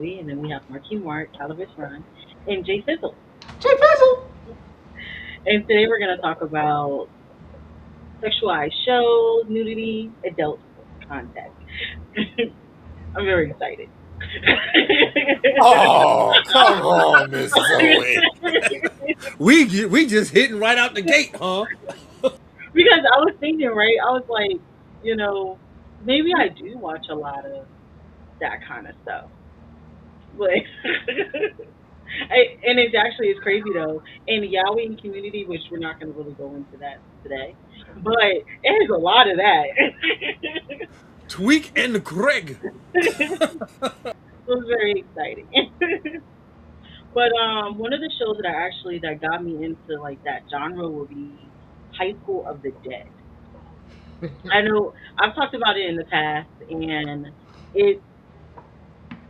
And then we have Marky Mark, Calavis Run, and Jfizzle. Jfizzle. And today we're going to talk about sexualized shows, nudity, adult content. I'm very excited. Oh, come on, Miss Zoe. we just hitting right out the gate, huh? Because I was thinking, right? I was like, you know, maybe I do watch a lot of that kind of stuff. But and it actually is crazy though. In the Yahweh community, which we're not going to really go into that today, but there's a lot of that. Tweak and Craig. It was very exciting. But one of the shows that that got me into like that genre would be High School of the Dead. I know I've talked about it in the past, and it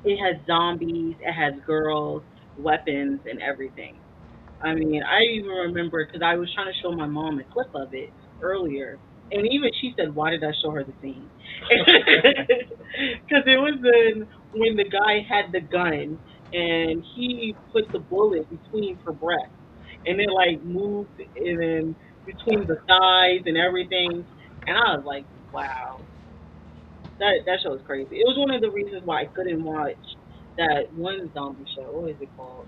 it has zombies, it has girls, weapons, and everything. I mean, I even remember because I was trying to show my mom a clip of it earlier, and even she said, "Why did I show her the scene?" Because it was when the guy had the gun and he put the bullet between her breasts, and it like moved and then between the thighs and everything, and I was like, "Wow, that show was crazy." It was one of the reasons why I couldn't watch that one zombie show. What is it called?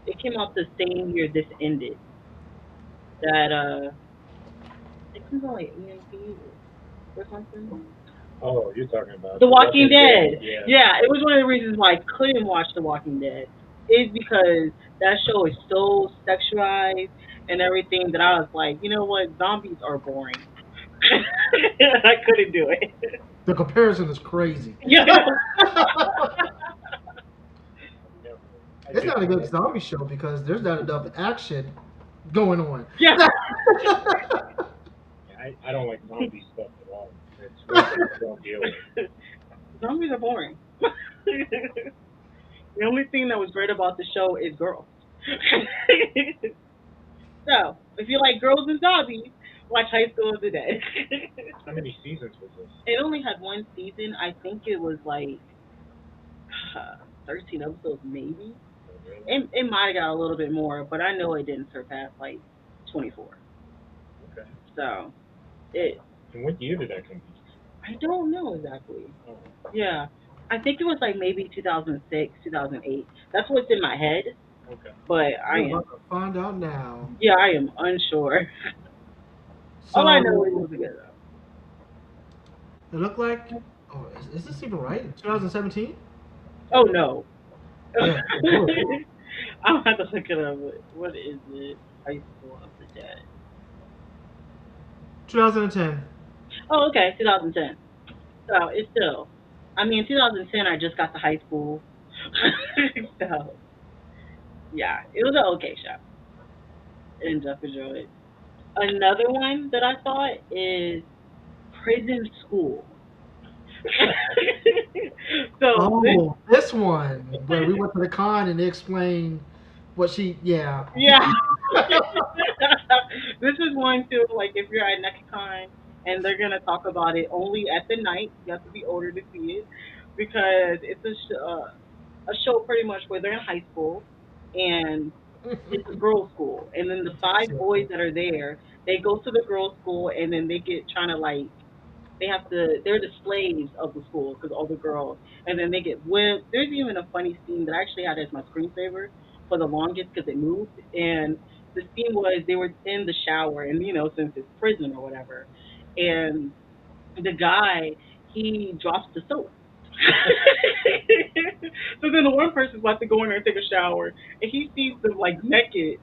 It came out the same year this ended. That it comes on like EMP or something. Oh, you're talking about The Walking Dead. Yeah. Yeah, it was one of the reasons why I couldn't watch The Walking Dead. Is because that show is so sexualized and everything that I was like, you know what, zombies are boring. I couldn't do it. The comparison is crazy. Yeah. Never. It's not a good zombie show because there's not enough action going on. Yeah. I don't like zombie stuff at all. It's one thing I don't deal with. Zombies are boring. The only thing that was great about the show is girls. So, if you like girls and zombies, watch High School of the Dead. How many seasons was this? It only had one season. I think it was like 13 episodes, maybe. Oh, really? It might have got a little bit more, but I know it didn't surpass like 24. Okay. So, it. And what year did that come I don't know exactly. out? Oh, Yeah. I think it was like maybe 2006, 2008. That's what's in my head, okay. but We're about to find out now. yeah, I am unsure. So All I know is it was good it looked like. Oh, is this even right? 2017? Oh no. Yeah. I'll have to look it up. What is it? High School of the Dead. 2010. Oh, okay, 2010. So it's still. I mean, 2010, I just got to high school. So yeah, it was an okay show. And just enjoyed it. Another one that I thought is Prison School. So Oh, this one where we went to the con and they explained what she. Yeah. yeah. This is one too. Like if you're at NecaCon and they're gonna talk about it only at the night, you have to be older to see it because it's a show pretty much where they're in high school and it's a girls' school, and then the five boys that are there, they go to the girls' school, and then they get trying to like they have to they're the slaves of the school because all the girls, and then they get whipped. There's even a funny scene that I actually had as my screensaver for the longest because it moved, and the scene was they were in the shower, and since it's prison or whatever, and the guy he drops the soap. So then the one person's about to go in there and take a shower, and he sees them like naked,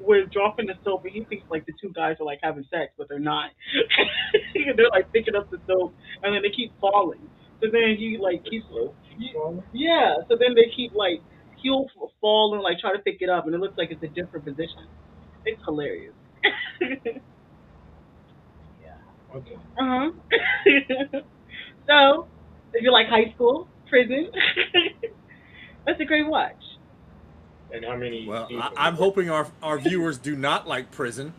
with dropping the soap, and he thinks like the two guys are like having sex, but they're not. They're like picking up the soap, and then they keep falling. So then he like keeps, Falling? yeah. So then they keep like he'll fall and like try to pick it up, and it looks like it's a different position. It's hilarious. Yeah. Okay. Uh huh. So, if you like high school, prison, that's a great watch. And how many Well, seasons? I'm hoping our viewers do not like prison.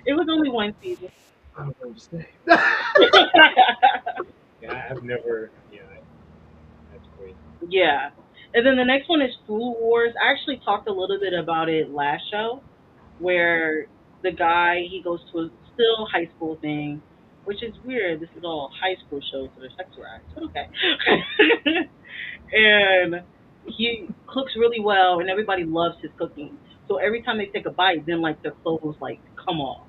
It was only one season. I don't understand. Yeah, I've never. Yeah, that's great. Yeah. And then the next one is Food Wars. I actually talked a little bit about it last show, where the guy he goes to a still high school thing, which is weird. This is all high school shows that are sexualized, but okay. And he cooks really well, and everybody loves his cooking. So every time they take a bite, then like their clothes like come off.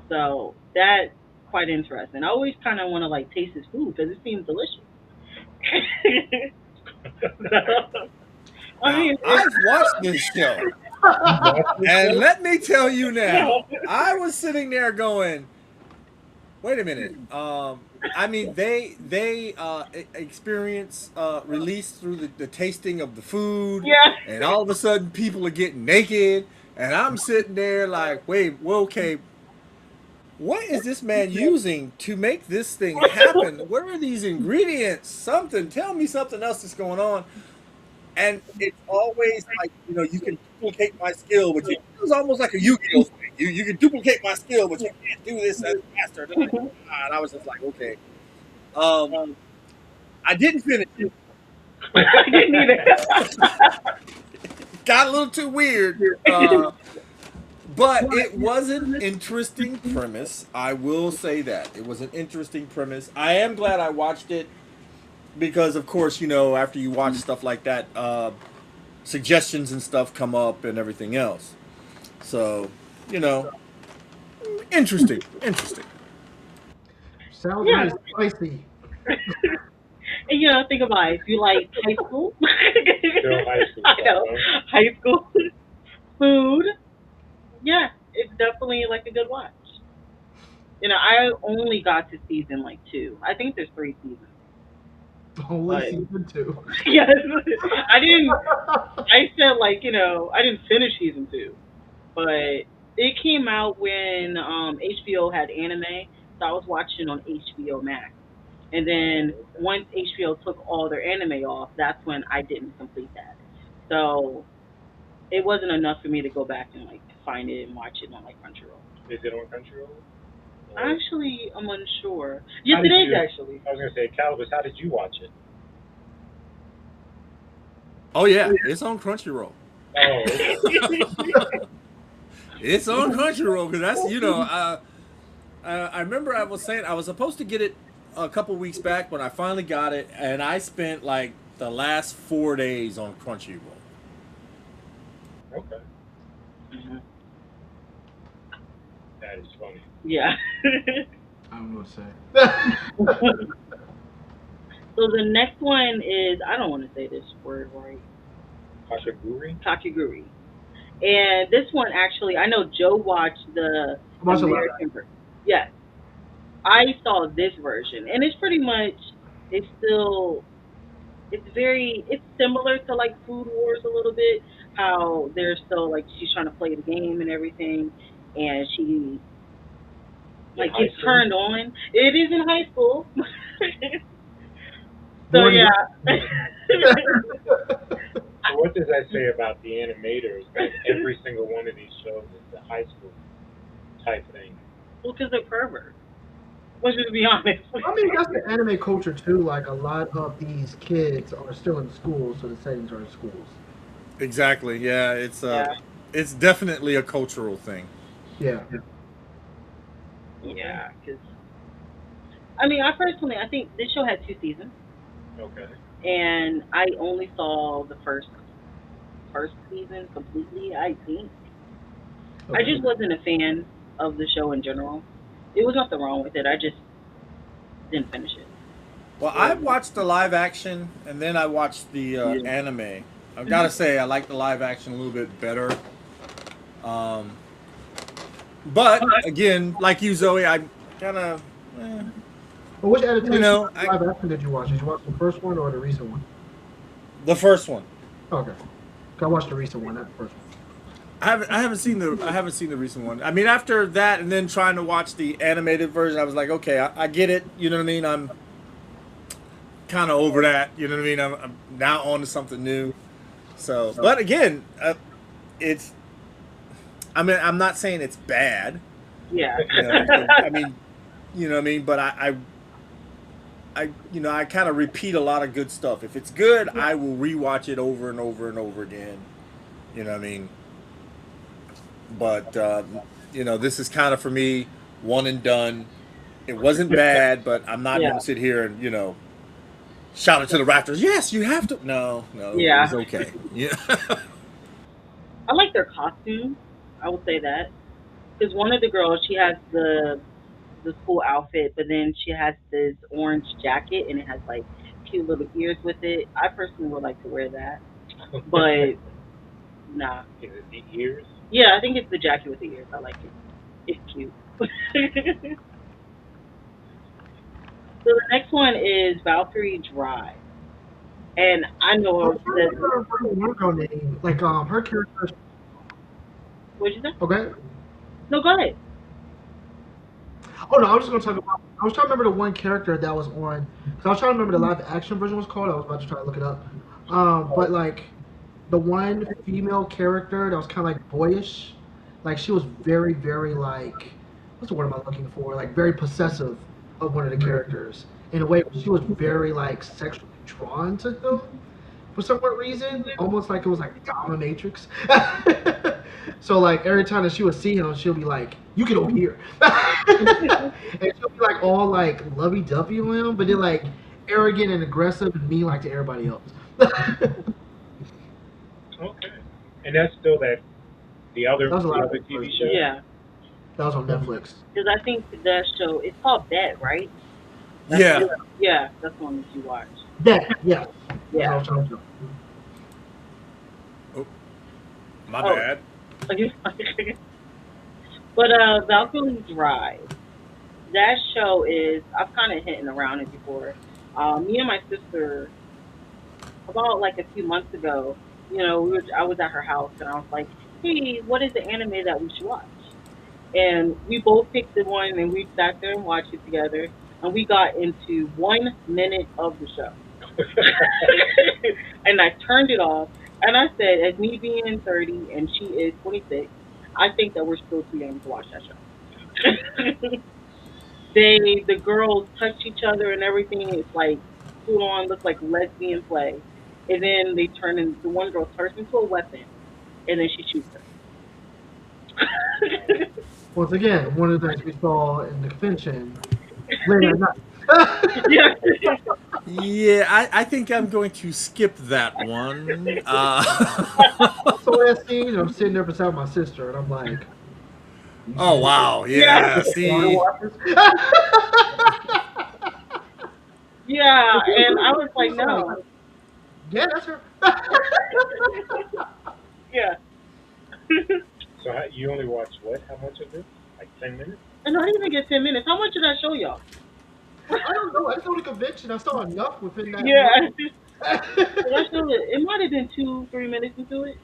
So that's quite interesting. I always kind of want to like taste his food because it seems delicious. I Now, mean, I've watched this show, You watch this and show? let me tell you now, I was sitting there going, "Wait a minute." I mean, experience release through the tasting of the food, yeah. and all of a sudden, people are getting naked, and I'm sitting there like, "Wait, well, okay, what is this man using to make this thing happen? Where are these ingredients? Something, tell me something else that's going on." And it's always like, you can duplicate my skill, but it was almost like a Yu-Gi-Oh thing. You can duplicate my skill, but you can't do this as faster. And I was just like, okay. I didn't finish it. I didn't either. Got a little too weird. But it was an interesting premise. I will say that. It was an interesting premise. I am glad I watched it because, of course, after you watch stuff like that, suggestions and stuff come up and everything else. So, you know, interesting. Interesting. Sounds Yeah. very spicy. And think about it. If you like high school, Still high school I stuff, know huh? high school food. Yeah, it's definitely like a good watch. I only got to season like two. I think there's three seasons, Only but season 2. yes, I didn't. I said like I didn't finish season two, but it came out when HBO had anime, so I was watching on HBO Max. And then once HBO took all their anime off, that's when I didn't complete that. So it wasn't enough for me to go back and like find it and watch it on like Crunchyroll. Is it on Crunchyroll? Or Actually, I'm unsure. Yes, how it did is you? actually. I was gonna say, Calibus, how did you watch it? Oh, yeah. It's on Crunchyroll. Oh, okay. It's on Crunchyroll because that's, I remember I was saying I was supposed to get it a couple weeks back when I finally got it, and I spent like the last 4 days on Crunchyroll. Okay. Mhm. That is funny. Yeah. I don't know what to say. So the next one is I don't want to say this word right. Kashaguri? Kakiguri. And this one actually I know Joe watched the Watch a lot. American version. Yes. I saw this version and it's pretty much it's still it's similar to like Food Wars a little bit. How they're still like she's trying to play the game and everything, and she In like high gets school? turned on. It is in high school, so Born yeah. So what does that say about the animators that every single one of these shows is a high school type thing? Well, because they're perverts. Let's just be honest. I mean, that's the anime culture too. Like a lot of these kids are still in schools, so the settings are in schools. Exactly. Yeah, Yeah, it's definitely a cultural thing. Yeah. yeah. Because I mean, I think this show had two seasons, Okay. and I only saw the first season completely. I think I Okay. just wasn't a fan of the show in general. It was nothing wrong with it. I just didn't finish it. Well, I watched the live action and then I watched the anime. I've got to say, I like the live action a little bit better. Um, but again, like you, Zoe, I kind of, But which adaptation I, live action did you watch? Did you watch the first one or the recent one? the first one. Okay. I watched the recent one, not the first one. I haven't seen the recent one. I mean, after that, and then trying to watch the animated version, I was like, okay, I get it. You know what I mean? I'm kind of over that. You know what I mean? I'm now on to something new. So, but again, it's. I mean, I'm not saying it's bad. Yeah. You know, I mean, you know what I mean. But I kind of repeat a lot of good stuff. If it's good, I will rewatch it over and over and over again. You know what I mean? But this is kind of for me one and done. It wasn't bad, but I'm not Yeah. going to sit here and shout it to the rafters. Yes, you have to. No, it Yeah. was okay. Yeah. I like their costumes. I would say that because one of the girls, she has the school outfit, but then she has this orange jacket and it has like cute little ears with it. I personally would like to wear that, but nah. Is it the ears? Yeah, I think it's the jacket with the ears. I like it. It's cute. So the next one is Valkyrie Drive, and I know I'm trying to that. remember her one girl name. Like her character. What'd you say? Okay. No, go ahead. Oh no, I was just gonna talk about. I was trying to remember the one character that was on. Cause I was trying to remember the live action version was called. I was about to try to look it up. But like the one female character that was kind of like boyish, like she was very, very like what's the word am I looking for? Like very possessive of one of the characters in a way. She was very like sexually drawn to him for some weird reason, almost like it was like dominatrix. So like every time that she would see him, she'll be like, "You get over here," and she'll be like all like lovey-dovey on him, but then like arrogant and aggressive and mean like to everybody else. That Okay. And that's still was a the lot of other good TV versions. show. Yeah, That was on Netflix. because I think that show it's called Dead, right? That's Yeah. yeah, that's the one that you watch. That yeah, that's what I Yeah. was trying to do. Oh, my Oh. bad. But Valkyrie Drive, that show is I've kind of hinting around it before. Me and my sister about like a few months ago, I was at her house and I was like, "Hey, what is the anime that we should watch?" And we both picked the one and we sat there and watched it together. And we got into 1 minute of the show. And I turned it off. And I said, as me being 30 and she is 26, I think that we're still too young to watch that show. The girls touch each other and everything. It's like full on, looks like lesbian play. And then the one girl turns into a weapon and then she shoots her. Once again, one of the things we saw in the convention later at night. Yeah. Yeah, I think I'm going to skip that one. So that scene, I'm sitting there beside my sister, and I'm like, Oh wow, Yeah. yeah. See, Yeah, and I was like, no. Yeah, that's her. Yeah. So you only watch what? How much of this? Like 10 minutes? And I didn't even get 10 minutes. How much did I show y'all? I don't know. I saw the convention. I saw enough within that. Yeah. month. Did I show it? It might have been 2, 3 minutes into it.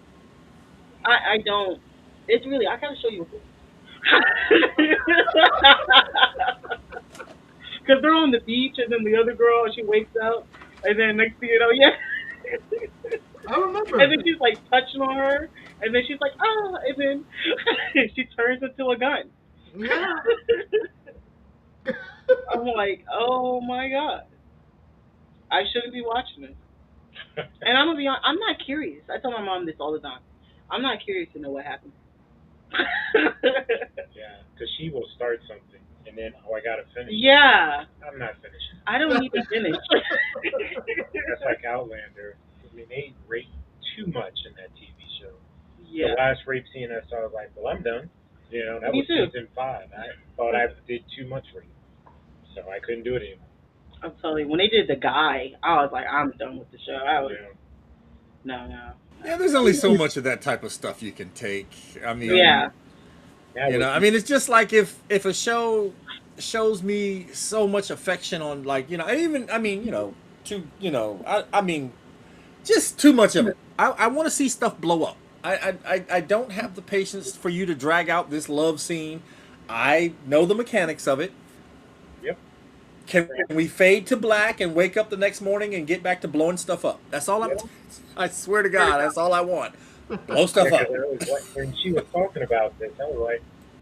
I don't. It's really, I gotta show you. Because they're on the beach, and then the other girl, she wakes up, and then next thing you know, yeah. I remember. And then she's like touching on her, and then she's like, ah, and then she turns into a gun. Yeah. I'm like, oh my god, I shouldn't be watching this. And I'm gonna be honest, I'm not curious. I tell my mom this all the time. I'm not curious to know what happened. Yeah, because she will start something and then, oh, I gotta finish. Yeah, I'm not finishing. I don't need to finish. That's like Outlander. I mean, they rape too much in that TV show. The Yeah, last rape scene I saw, I was like, well, I'm done. That me was too. season 5. I thought I did too much rape, so I couldn't do it anymore. I'm telling you, when they did the guy, I was like, I'm done with the show. I was Yeah. no, no. yeah, there's only so much of that type of stuff you can take. I mean, Yeah, I mean, it's just like if a show shows me so much affection on, like, even, I mean, I mean, just too much of it. I want to see stuff blow up. I don't have the patience for you to drag out this love scene. I know the mechanics of it. Yep. Can we fade to black and wake up the next morning and get back to blowing stuff up? That's all I swear to God, that's all I want. Blow stuff Yeah, up. 'cause I was like, when she was talking about this, I was like,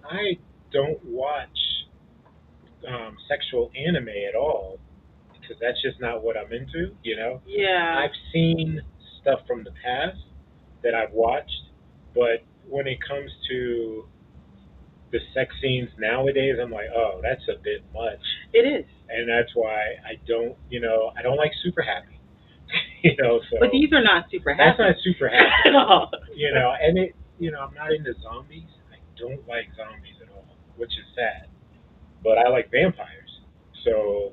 I don't watch sexual anime at all. because that's just not what I'm into. Yeah. I've seen stuff from the past that I've watched, but when it comes to the sex scenes nowadays, I'm like, oh, that's a bit much, It is. and that's why I don't like super happy, But so these are not super that's happy. not super happy, No. and I'm not into zombies. I don't like zombies at all, which is sad, but I like vampires. So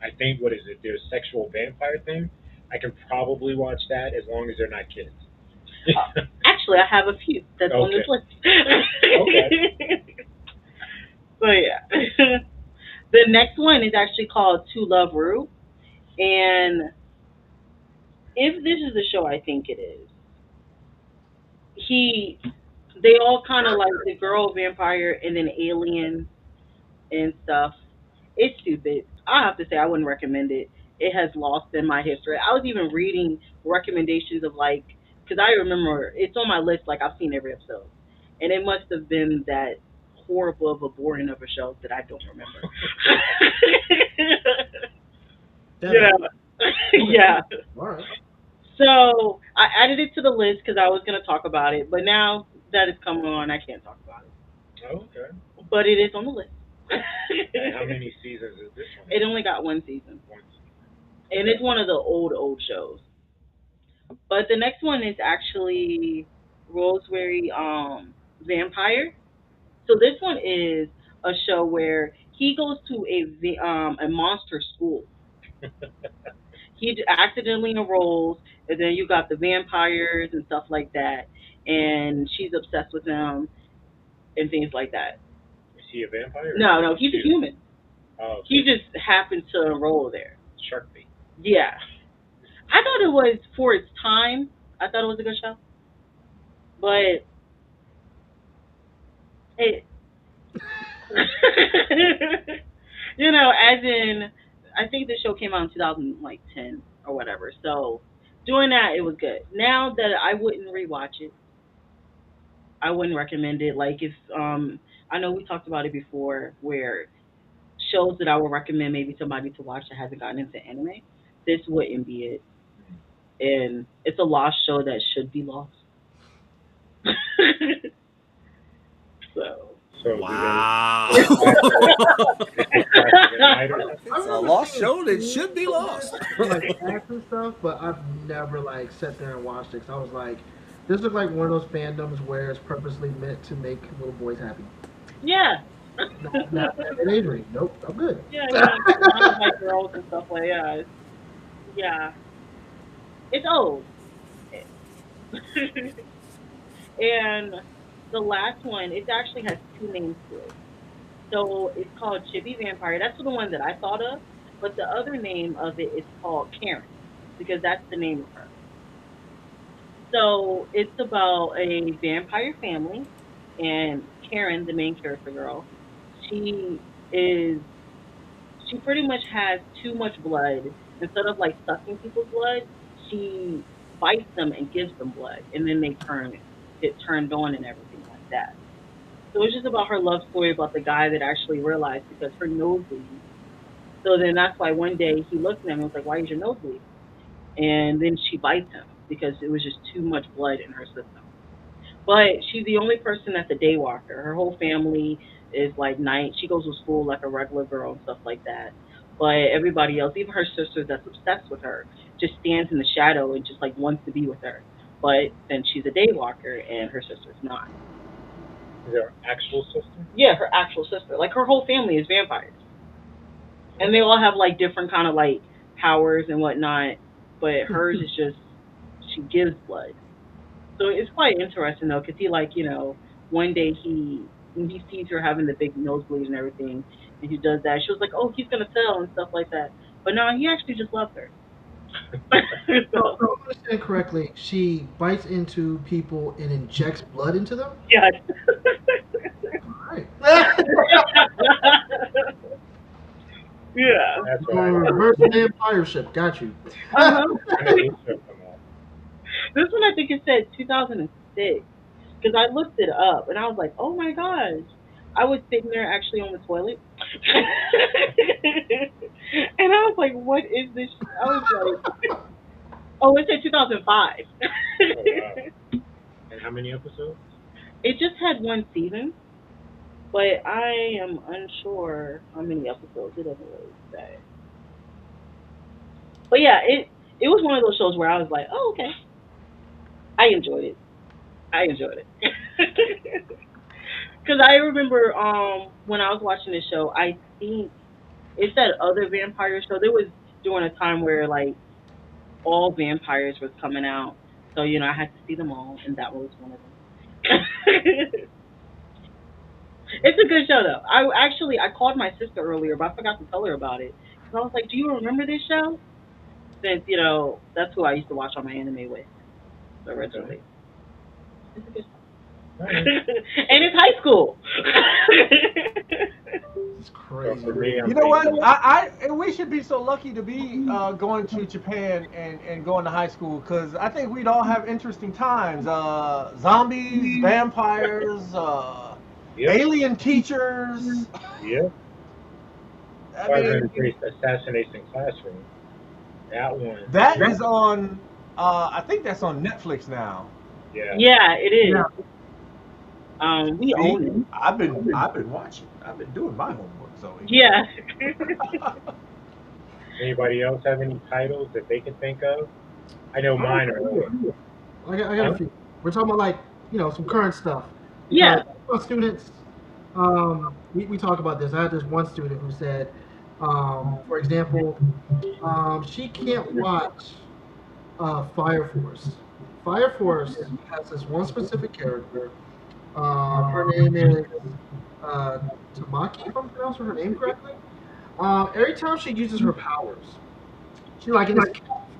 I think what is it? There's sexual vampire thing. I can probably watch that as long as they're not kids. Actually, I have a few that's on this Okay. list. Okay. So yeah. The next one is actually called To Love Ru, and if this is the show I think it is, he they all kind of like the girl vampire and then alien and stuff. It's stupid. I have to say I wouldn't recommend it. It has lost in my history. I was even reading recommendations of like because I remember it's on my list. Like I've seen every episode, and it must have been that horrible of a boring of a show that I don't remember. Damn Yeah, it. yeah. All right. So I added it to the list because I was gonna talk about it, but now that it's coming on, I can't talk about it. Okay. But it is on the list. And how many seasons is this one? It only got one season, One. and it's one of the old shows. But the next one is actually Rosemary Vampire. So this one is a show where he goes to a monster school. He accidentally enrolls, and then you got the vampires and stuff like that, and she's obsessed with him and things like that. Is he a vampire? No, no, he's a human. Oh, He okay. just happened to enroll there. Shark bait. Yeah, I thought it was for its time. I thought it was a good show, but it, as in, I think the show came out in 2010 or whatever. So doing that, it was good. Now that I wouldn't rewatch it, I wouldn't recommend it. Like if I know we talked about it before, where shows that I would recommend maybe somebody to watch that hasn't gotten into anime, this wouldn't be it. And it's a lost show that should be lost. So So do they? Wow. Is it classic night or something? I It's a remember lost seeing show that memes should be of lost. it, like ads and stuff, but I've never like sat there and watched it. 'Cause I was like, this looks like one of those fandoms where it's purposely meant to make little boys happy. yeah. Not an age range. Nope, I'm good. Yeah, not like girls and stuff like yeah. It's old. And the last one, it actually has two names to it. So it's called Chibi Vampire. That's the one that I thought of. But the other name of it is called Karen, because that's the name of her. So it's about a vampire family, and Karen, the main character girl, she is she pretty much has too much blood. Instead of like sucking people's blood, she bites them and gives them blood, and then they get turned on and everything like that. So it's just about her love story about the guy that actually realized because her nose bleeds. So then that's why one day he looked at him and was like, "Why is your nose bleeding?" And then she bites him because it was just too much blood in her system. But she's the only person that's a day walker. Her whole family is like night. She goes to school like a regular girl and stuff like that. But everybody else, even her sister that's obsessed with her, just stands in the shadow and just like wants to be with her. But then she's a day walker and her sister's not. Is there actual sister? Yeah, her actual sister. Like her whole family is vampires. And they all have like different kind of like powers and whatnot. But hers is just she gives blood. So it's quite interesting though, because he like one day when he sees her having the big nosebleed and everything, and he does that, she was like, oh, he's gonna tell and stuff like that. But no, he actually just loves her. So, So so if I understand correctly, she bites into people and injects blood into them. yeah. All right. Yeah. That's what I Reverse vampireship. Got you. Uh-huh. When did this show come out? This one I think it said 2006 because I looked it up and I was like, oh my gosh. I was sitting there actually on the toilet And I was like, what is this? I was like, oh, it's in 2005. Oh wow. And how many episodes? It just had one season, but I am unsure how many episodes. It doesn't really say. But yeah, it was one of those shows where I was like, oh, okay. I enjoyed it. I enjoyed it. Because I remember when I was watching the show, I think it's that other vampire show. There was during a time where like all vampires was coming out, so I had to see them all, and that was one of them. It's a good show though. I called my sister earlier, but I forgot to tell her about it. Because I was like, "Do you remember this show?" Since that's who I used to watch on my anime with Okay. originally. It's a good show, All right. and it's high school. It's So crazy. for me, I'm You know what? thinking. We should be so lucky to be going to Japan and going to high school because I think we'd all have interesting times. Zombies, vampires, Yep. alien teachers. Yep. I I was going mean, to say Assassination Classroom. That one. that is on. I think that's on Netflix now. Yeah. Yeah, it Yeah. is. We See, own it. I've been watching. I've been doing my homework, Zoe. Yeah. Anybody else have any titles that they can think of? I know mine are. I got a few. We're talking about like some current stuff Yeah. because students, we talk about this. I had this one student who said, for example, she can't watch Fire Force. Fire Force has this one specific character. Her name is uh, Tamaki, if I'm pronouncing her name correctly. Every time she uses her powers, she like in this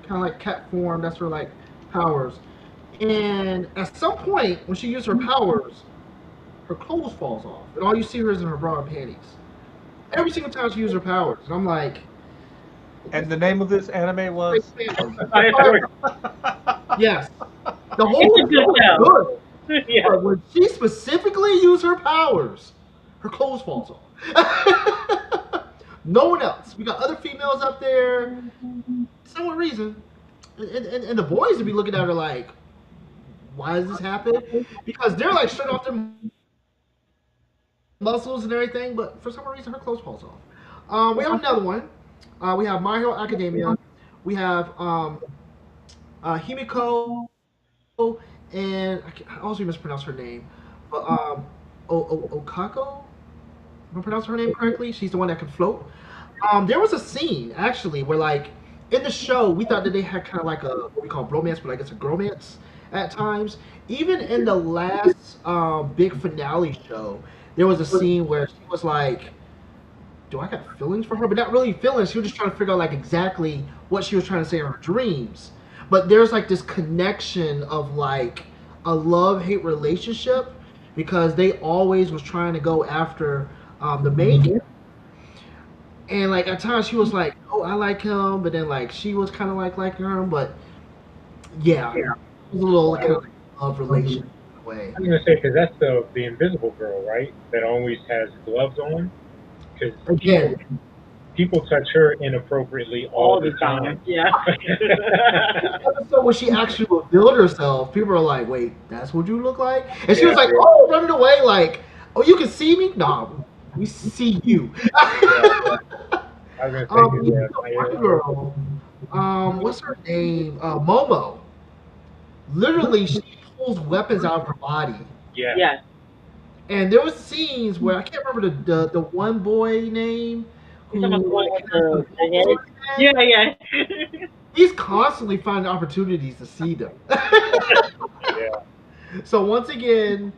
kind of like cat form. That's her like powers. And at some point, when she uses her powers, her clothes falls off, and all you see her is in her bra and panties. Every single time she uses her powers, and I'm like, And the name of this anime was. yes, the It's a whole good show is show. good, Yeah. but when she specifically uses her powers, her clothes falls off. No one else. We got other females up there. For some reason, and the boys would be looking at her like, why does this happen? Because they're like straight off their muscles and everything, but for some reason her clothes falls off. We have another one. We have My Hero Academia. We have Himiko, and I also mispronounce her name, but Okako. If I pronounce her name correctly, she's the one that can float. There was a scene actually where like in the show we thought that they had kind of like a what we call bromance, but like it's a gromance at times. Even in the last big finale show, there was a scene where she was like, "Do I got feelings for her?" But not really feelings. She was just trying to figure out like exactly what she was trying to say in her dreams. But there's like this connection of like a love hate relationship because they always was trying to go after the main character. And like at times she was like, "Oh, I like him," but then like she was kind of like liking him. But yeah, it was a little like, kind of like love relation in a way. I was going to say, because that's the Invisible Girl, right? That always has gloves on. Because Again, people touch her inappropriately all the time. Yeah. episode when she actually revealed herself, people are like, "Wait, that's what you look like?" And she Yeah. was like, "Oh, running away, like, oh, you can see me? Nah, we see you." Yeah. I was going to say, Even yeah, the one girl, what's her name? Momo. Literally, she pulls weapons out of her body. yeah. Yes. And there was scenes where I can't remember the one boy name You who talking about the one with has the the pulse on head? his head. Yeah, yeah. He's constantly finding opportunities to see them. Yeah. So once again,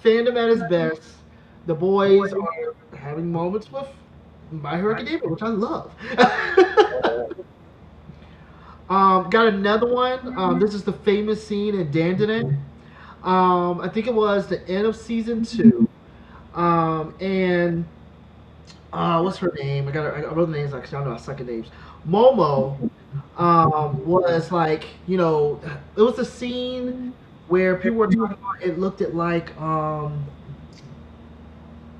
fandom at its best. The boys are having moments with My Hero Academia, which I love. Got another one. This is the famous scene in Dandadan. I think it was the end of season 2. And what's her name? I wrote the names because I don't know I suck at names. Momo was like, it was a scene where people were talking about it looked at like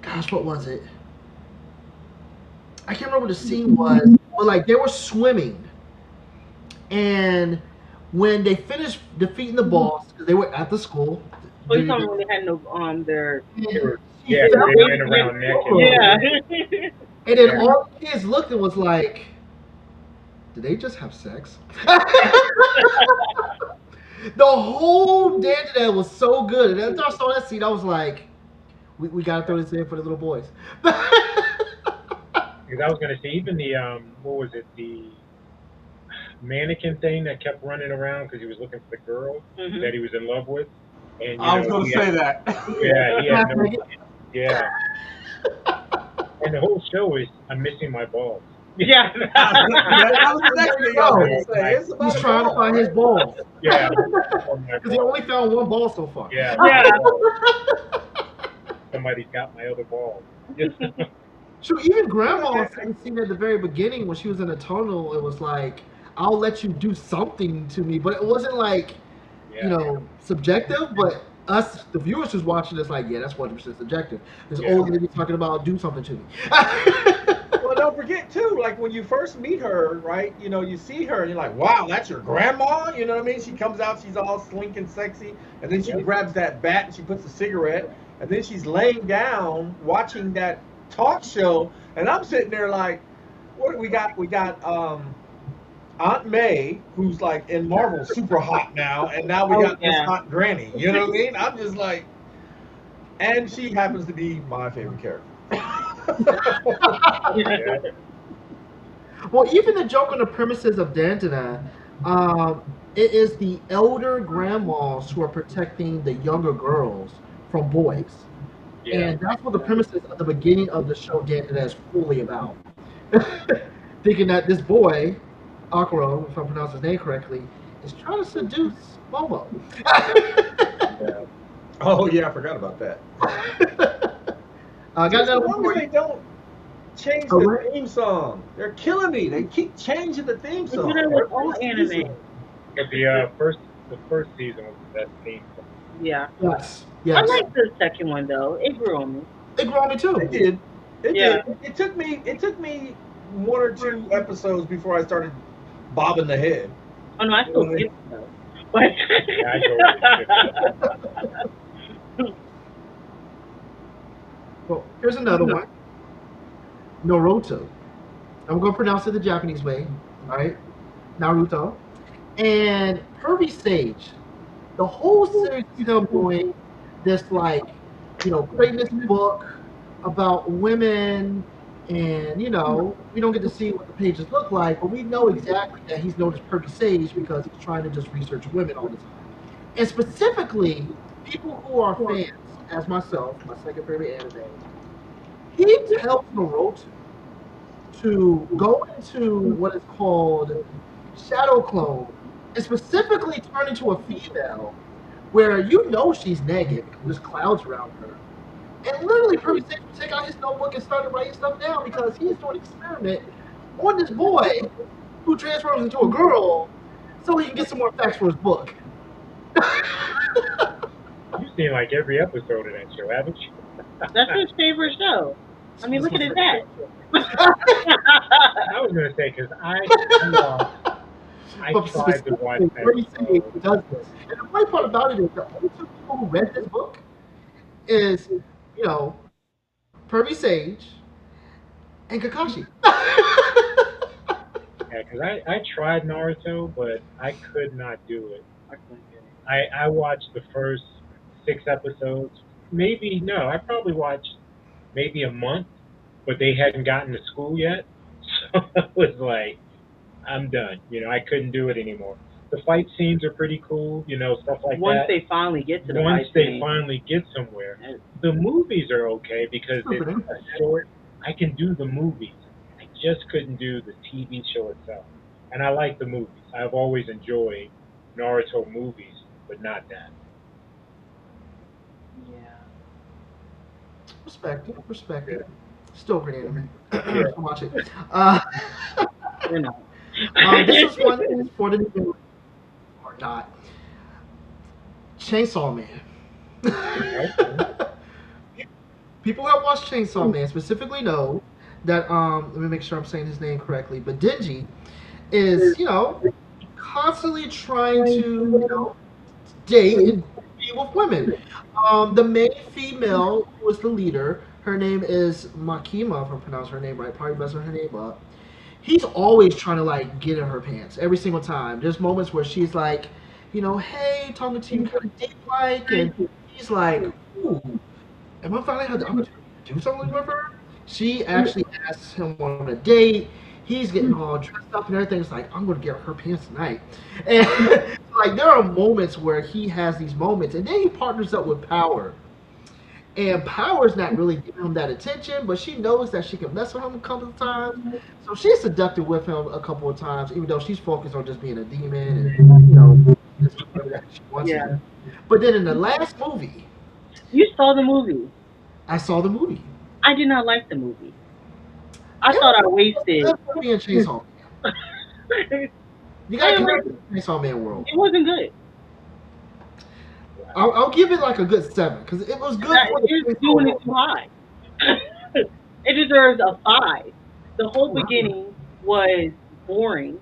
gosh, what was it? I can't remember what the scene was, but like they were swimming, and when they finished defeating the boss, because they were at the school, Oh, you talking when they had no their she Yeah, fell they ran into around the naked. yeah. pool, and then Yeah. all the kids looked and was like, "Did they just have sex?" The whole dance to that was so good, and after I saw that scene, I was like, "We gotta throw this in for the little boys." Because I was gonna say even the what was it, the mannequin thing that kept running around because he was looking for the girl Mhm. that he was in love with, and I was gonna he had, say that. yeah, he had no, yeah, and the whole show is I'm missing my balls. Yeah. That was the next There you thing I was go. gonna say. It's He's about a trying to ball, find his right? balls Yeah, I'm looking for my because he balls. only found one ball so far. Yeah, Yeah. my balls. Somebody's got my other balls. Yeah, So even You know, Grandma said the scene at the very beginning when she was in a tunnel. It was like, "I'll let you do something to me," but it wasn't like, subjective. But us, the viewers who's watching, it's like, yeah, that's 100% subjective. This yeah, old lady talking about do something to me. well, don't forget too, like when you first meet her, right? You know, you see her and you're like, wow, that's your grandma. You know what I mean? She comes out, she's all slink and sexy, and then she yep, grabs that bat and she puts a cigarette, and then she's laying down watching that talk show, and I'm sitting there like, what do we got? We got Aunt May, who's like in Marvel, super hot now, and now we Oh got this yeah. hot granny. You know what I mean? I'm just like, and she happens to be my favorite character. yeah, Well, even the joke on the premises of Dandana, it is the elder grandmas who are protecting the younger girls from boys. yeah. And that's what the premises at the beginning of the show Dandana is fully about. Thinking that this boy, Akuro, if I pronounce his name correctly, is trying to seduce Momo. Yeah. Oh yeah, I forgot about that. I got Just as another one long as for they you. don't change Oh, the what? theme song. They're killing me. They keep changing the theme They do song that with all every anime. season. But the first season was the best theme song. Yeah. Yes, I yes. like the second one though. It grew on me. It grew on me It too. did. It Yeah. did. It took me. It took me one or two episodes before I started bobbing the head. Oh no, I You know still what I get mean? it though. But Yeah, I totally skipped that. Well, here's another one. Naruto. I'm going to pronounce it the Japanese way. All right? Naruto. And Kirby Sage. The whole series is them doing this, like, creating this book about women. And, we don't get to see what the pages look like, but we know exactly that he's known as Kirby Sage because he's trying to just research women all the time. And specifically, people who are fans, as myself, my second favorite anime, he tells Naruto to go into what is called shadow clone and specifically turn into a female where she's naked because there's clouds around her. And literally, Percy Sage would take out his notebook and started writing stuff down because he's doing an experiment on this boy who transforms into a girl so he can get some more facts for his book. You've seen like every episode of that show, haven't you? that's his favorite show. I mean, look at his hat. I was gonna say because I But tried to watch specifically, that Percy Sage show. does this. And the funny part about it is the only two people who read this book is, Percy Sage and Kakashi. Yeah, because I tried Naruto, but I could not do it. I couldn't get it. I watched the first 6 episodes. Maybe no, I probably watched maybe a month, but they hadn't gotten to school yet, so it was like I'm done. I couldn't do it anymore. The fight scenes are pretty cool, stuff like Once that. they finally get to the Once fight they scene, finally get somewhere, the movies are okay because they're Stupid, eh? short. I can do the movies. I just couldn't do the TV show itself. And I like the movies. I've always enjoyed Naruto movies, but not that. yeah. Respected, Yeah. respected. Still great anime. Yeah. Watch it. Uh, You know. this is one for the new or not. Chainsaw Man. Okay. People who have watched Chainsaw Man specifically know that let me make sure I'm saying his name correctly, but Denji is constantly trying to date and be with women. The main female who is the leader, her name is Makima, if I'm pronouncing her name right, probably messing her name up. He's always trying to like get in her pants every single time. There's moments where she's like, hey, talking to you kind of date like, and he's like, ooh, am I finally had the opportunity to do something with her? She actually asks him on a date. He's getting all dressed up and everything. It's like, I'm going to get her pants tonight. And like, there are moments where he has these moments, and then he partners up with Power. And Power's not really giving him that attention, but she knows that she can mess with him a couple of times. So she's seductive with him a couple of times, even though she's focused on just being a demon and, just whatever that she wants to Yeah. do. But then in the last movie, You saw the movie. I saw the movie. I did not like the movie. I It thought I was a wasted. good movie in Chainsaw Man. I You got to didn't give like it to Chainsaw Man World. it. Wasn't good. I'll give it like a good 7 because it was good That for the it's Chainsaw doing it World. too high. It deserves a 5. The whole beginning was boring,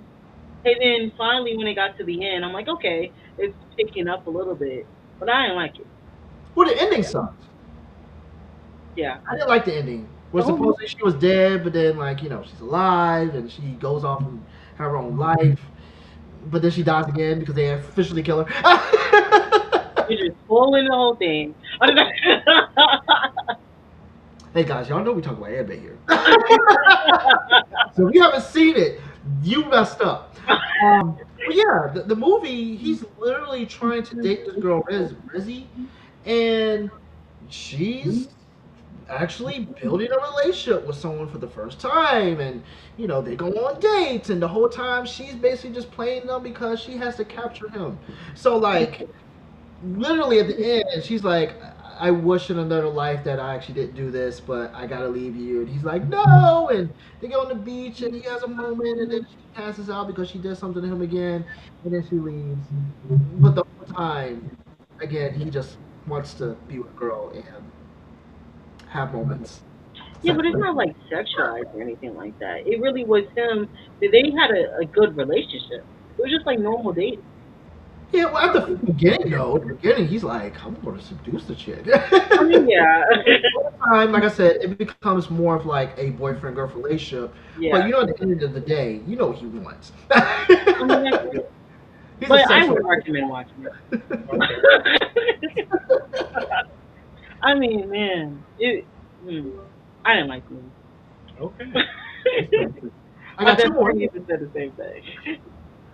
and then finally when it got to the end, I'm like, okay, it's picking up a little bit, but I didn't like it. Well, the ending sucked. Yeah, I didn't like the ending. Where the whole movie. supposedly she was dead, but then like she's alive and she goes off and have her own life, but then she dies again because they officially kill her. You're just spoiling the whole thing. Hey guys, y'all know we talk about anime here. So if you haven't seen it, you messed up. But yeah, the movie, he's literally trying to date this girl, Rizzy, and she's actually building a relationship with someone for the first time. And, they go on dates, and the whole time she's basically just playing them because she has to capture him. So, like, literally at the end, she's like, I wish in another life that I actually didn't do this, but I gotta leave you. And he's like, no. And they go on the beach, and he has a moment, and then she passes out because she did something to him again, and then she leaves. But the whole time, again, he just wants to be with a girl and have moments. Yeah, but it's not like sexualized or anything like that. It really was him. They had a good relationship. It was just like normal dating. Yeah, well, at the beginning, though, at the beginning, he's like, I'm going to seduce the chick. I mean, yeah, Over time, like I said, it becomes more of like a boyfriend girlfriend relationship. But yeah. at the end of the day, you know what he wants. I mean, that's true. He's a But I sexual. would recommend watching Okay. it. I mean, man, I didn't like the movie. Okay. I My got two best more. friend even said the same thing.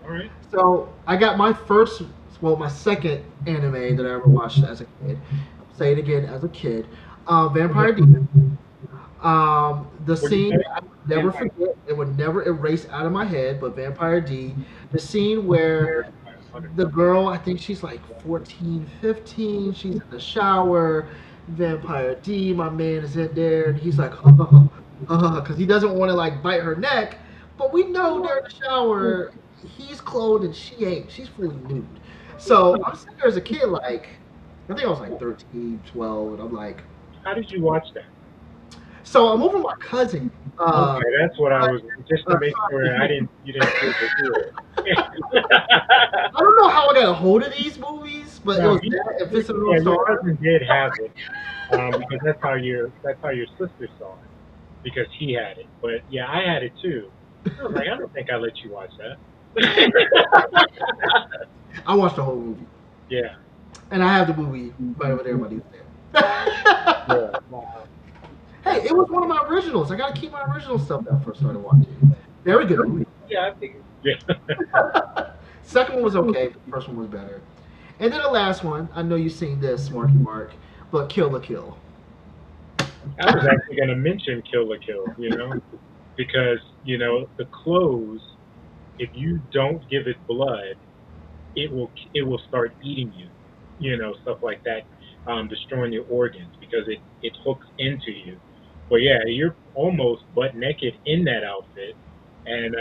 All right. So I got my second anime that I ever watched as a kid. Say it again, as a kid. Vampire Demon. The What'd you scene say? I would never Vampire. forget, it would never erase out of my head, but Vampire D, the scene where the girl, I think she's like 14, 15, she's in the shower, Vampire D, my man is in there, and he's like, because he doesn't want to like bite her neck, but we know during the shower, he's clothed and she ain't, she's fully nude. So I'm sitting there as a kid, like, I think I was like 13, 12, and I'm like, How did you watch that? so I'm over my cousin. Okay, that's what I was just to make sure Sorry. you didn't feel the I don't know how I got a hold of these movies, but it No, was that and Fist of the yeah, North your Star. cousin did have it, because that's how your sister saw it because he had it. But yeah, I had it too. I was like, I don't think I let you watch that. I watched the whole movie, Yeah, and I have the movie right over there. My dude's there. yeah, wow. Hey, it was one of my originals. I gotta keep my original stuff that I first started watching. Very good movie. Yeah, I figured. Yeah. Second one was okay, but the first one was better. And then the last one, I know you've seen this, Marky Mark, but Kill the Kill. I was actually going to mention Kill la Kill, because the clothes. If you don't give it blood, it will start eating you, stuff like that, destroying your organs because it hooks into you. But yeah, you're almost butt naked in that outfit, and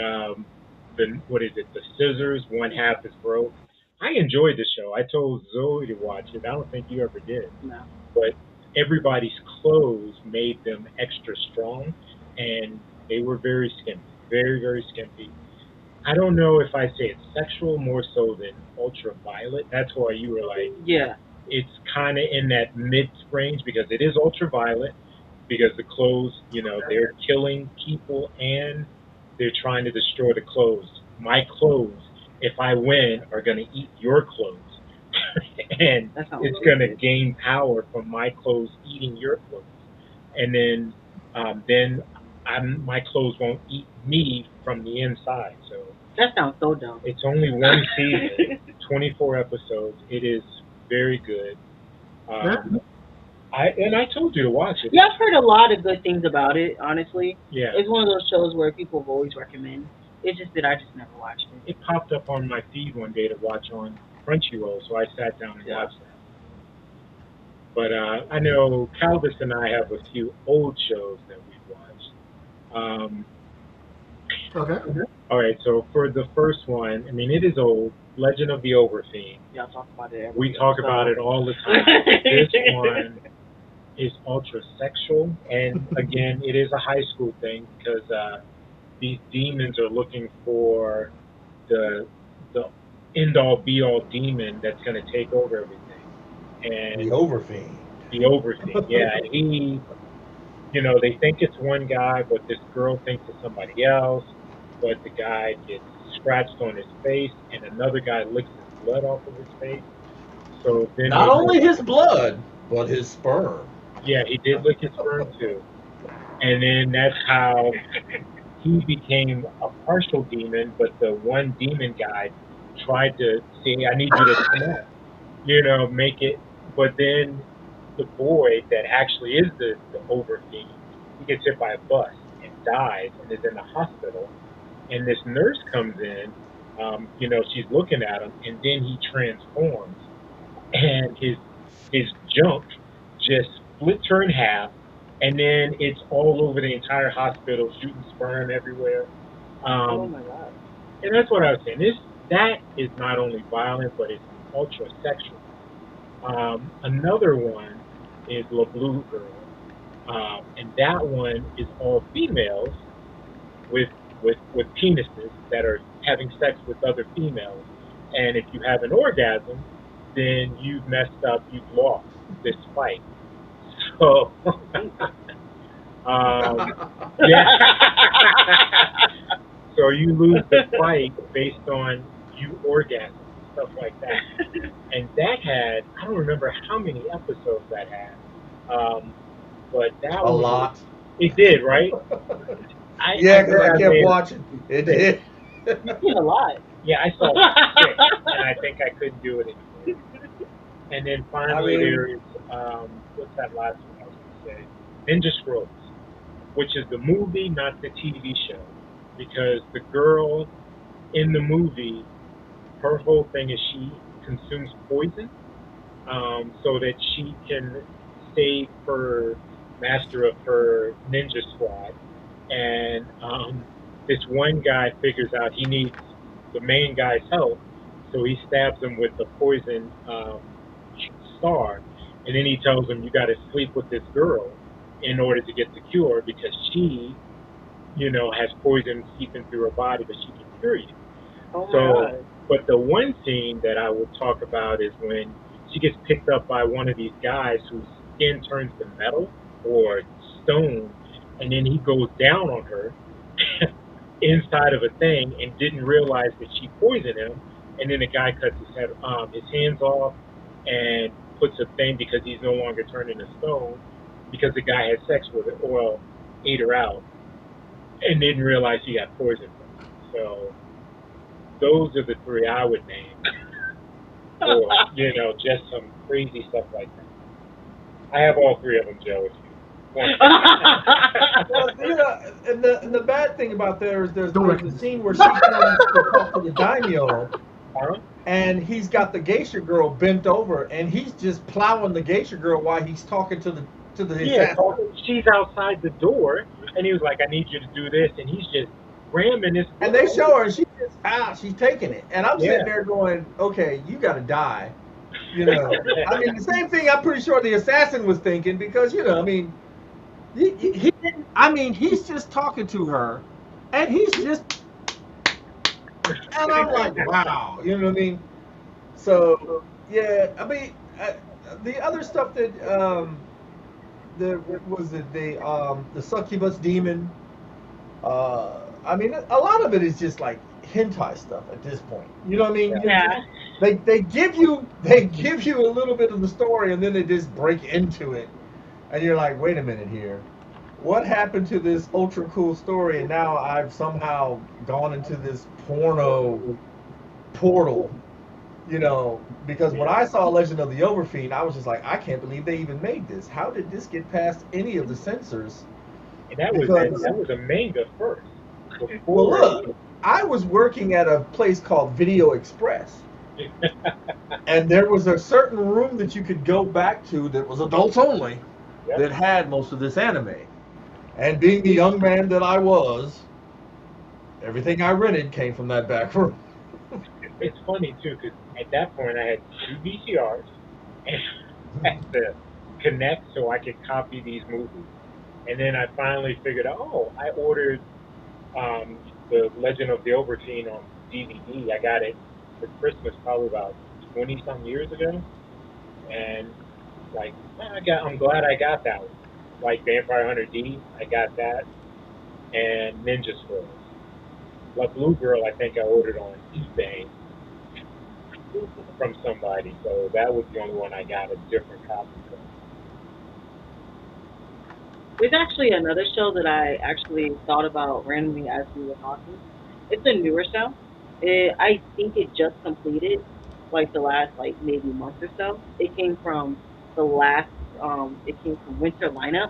the what is it? The scissors, one half is broke. I enjoyed the show. I told Zoe to watch it. I don't think you ever did, No. but everybody's clothes made them extra strong, and they were very skimpy, very very skimpy. I don't know if I say it's sexual more so than ultraviolet. That's why you were like, Yeah, it's kind of in that mid range because it is ultraviolet. Because the clothes, they're killing people and they're trying to destroy the clothes. My clothes, if I win, are going to eat your clothes, and that sounds it's going to wicked. gain power from my clothes eating your clothes, and then my clothes won't eat me from the inside. So That sounds so dumb. it's only one season, 24 episodes. It is very good. Yeah. I told you to watch it. Yeah, I've heard a lot of good things about it. Honestly, Yeah, it's one of those shows where people have always recommend. It's just that I just never watched it. it popped up on my feed one day to watch on Crunchyroll, so I sat down and Yeah. watched that. But I know Calvis and I have a few old shows that we've watched. Um, Okay. all right, so for the first one, I mean, it is old, Legend of the Overfiend. Y'all talk about it every We week. talk So. about it all the time. This one is ultra sexual, and again, it is a high school thing because these demons are looking for the the end all be all demon that's going to take over everything. The And overfiend. the overthing, yeah, they think it's one guy, but this girl thinks it's somebody else. But the guy gets scratched on his face, and another guy licks his blood off of his face. So then Not they only go, his blood, but his sperm. yeah, he did lick his sperm too. And then that's how he became a partial demon, but the one demon guy tried to say, I need you to come out, make it. But then the boy that actually is the overfiend, he gets hit by a bus and dies and is in the hospital. And this nurse comes in, she's looking at him, and then he transforms, and his junk just splits her in half, and then it's all over the entire hospital, shooting sperm everywhere. Oh Um, my god. and that's what I was saying. That is not only violent, but it's ultra sexual. Another one is La Blue Girl, and that one is all females with with penises that are having sex with other females. And if you have an orgasm, then you've messed up. You've lost this fight. So, um, yeah. So you lose the fight based on you orgasm and stuff like that. And that had, I don't remember how many episodes that had, um, but that A one lot. it did, right? I Yeah, because think I I kept made watching. It six. did. You've seen a lot. Yeah, I saw six, and I think I couldn't do it anymore. And then I finally there mean, is, what's that last one I was going to say? Ninja Scrolls, which is the movie, not the TV show, because the girl in the movie, her whole thing is she consumes poison, so that she can save her master of her ninja squad. And this one guy figures out he needs the main guy's help, so he stabs him with the poison star, and then he tells him you got to sleep with this girl in order to get the cure because she, has poison seeping through her body, but she can cure you. Oh my So, god. but the one scene that I will talk about is when she gets picked up by one of these guys whose skin turns to metal or stone, and then he goes down on her inside of a thing and didn't realize that she poisoned him, and then the guy cuts his hands off, and puts a thing because he's no longer turned into stone because the guy had sex with her or ate her out and didn't realize he got poisoned from it. So those are the three I would name, or just some crazy stuff like that. I have all three of them, Joe. If you want. well, and the bad thing about there is Don't there's a recommend. scene where she comes to talk to the daimyo, Huh? and he's got the geisha girl bent over, and he's just plowing the geisha girl while he's talking to the Yeah, assassin. she's outside the door, and he was like, "I need you to do this," and he's just ramming this And they girl. show her, and she's taking it, and I'm Yeah. sitting there going, okay, you got to die. I mean, the same thing I'm pretty sure the assassin was thinking because, I mean, he I mean, he's just talking to her, and he's just, and I'm like, wow, you know what I mean? So yeah, I mean, the other stuff that the what was it the succubus demon. I mean, a lot of it is just like hentai stuff at this point. You know what I mean? Yeah. You're just, Yeah. they give you a little bit of the story, and then they just break into it, and you're like, wait a minute here. What happened to this ultra cool story? And now I've somehow gone into this porno portal, because when I saw Legend of the Overfiend, I was just like, I can't believe they even made this. How did this get past any of the censors? And that was Because, a manga first well, before. look, I was working at a place called Video Express, and there was a certain room that you could go back to that was adults only Yep. that had most of this anime. And being the young man that I was, everything I rented came from that back room. It's funny too because at that point I had two VCRs and I had to connect so I could copy these movies. And then I finally figured out, oh, I ordered the Legend of the Overfiend on DVD. I got it for Christmas probably about 20 some years ago, and like I'm glad I got that one. Like Vampire Hunter D, I got that, and Ninja Scrolls. Like Blue Girl, I think I ordered on eBay from somebody, so that was the only one I got a different copy from. There's actually another show that I actually thought about randomly as we were talking. It's a newer show. I think it just completed like the last like maybe month or so. It came from the last it came from Winter Lineup,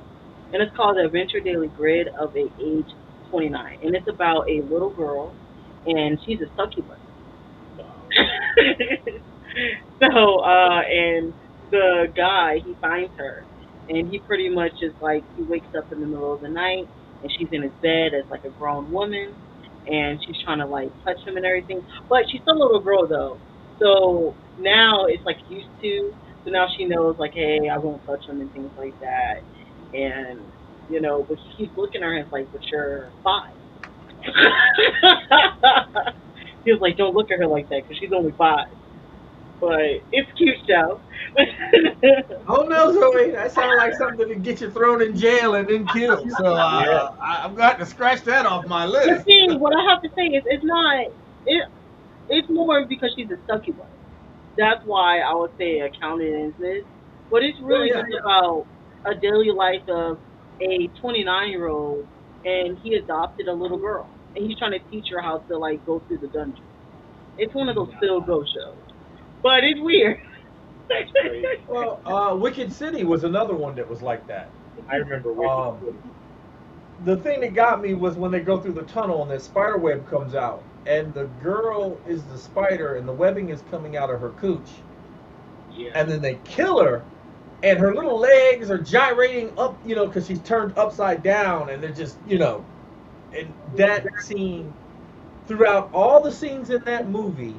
and it's called Adventure Daily Grid of a Age 29, and it's about a little girl, and she's a succubus. And the guy, he finds her, and he pretty much is like, he wakes up in the middle of the night, and she's in his bed as like a grown woman, and she's trying to like touch him and everything, but she's still a little girl though. So now it's like used to, so now she knows like, hey, I won't touch him and things like that, and but he keeps looking at her and it's like, but you're 5. He was like, don't look at her like that because she's only 5. But it's cute show. Oh no, Zoe, that sounds like something to get you thrown in jail and then killed. So Yeah, I've got to scratch that off my But list. see, what I have to say is, it's not it. It's more because she's a succubus. That's why I would say a counted as this. But it's Yeah, really yeah. just about a daily life of a 29-year-old, and he adopted a little girl, and he's trying to teach her how to like go through the dungeon. It's one of those still go shows, but it's weird. that's crazy. Well, Wicked City was another one that was like that. I remember Wicked Um, City. the thing that got me was when they go through the tunnel and the spider web comes out, and the girl is the spider, and the webbing is coming out of her cooch, Yeah, and then they kill her, and her little legs are gyrating up, because she's turned upside down, and they're just, and that scene, throughout all the scenes in that movie,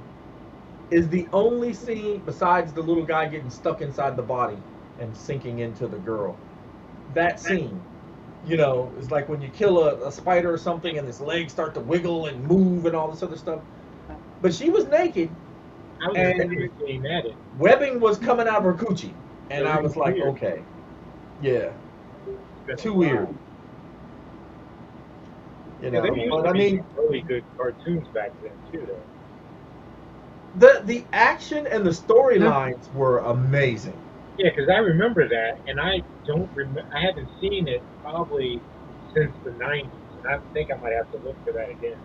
is the only scene besides the little guy getting stuck inside the body and sinking into the girl. That scene, is like when you kill a spider or something and its legs start to wiggle and move and all this other stuff. But she was naked I was just and seeing that. webbing was coming out of her coochie. And I was like, Weird. okay, yeah, That's too wild. weird. Yeah, there used But to I be mean, some really good cartoons back then too, though. the action and the storylines were amazing. Yeah, because I remember that, and I don't remember. I haven't seen it probably since the '90s, and I think I might have to look for that again.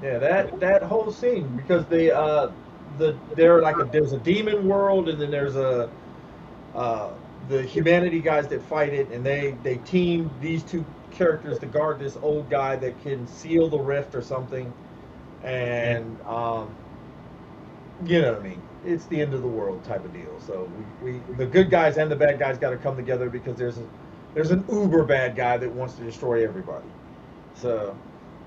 Yeah, that whole scene, because they're like there's a demon world, and then there's uh the humanity guys that fight it, and they team these two characters to guard this old guy that can seal the rift or something, Yeah, and you know what I mean. It's the end of the world type of deal. So we the good guys and the bad guys got to come together because there's an uber bad guy that wants to destroy everybody. So,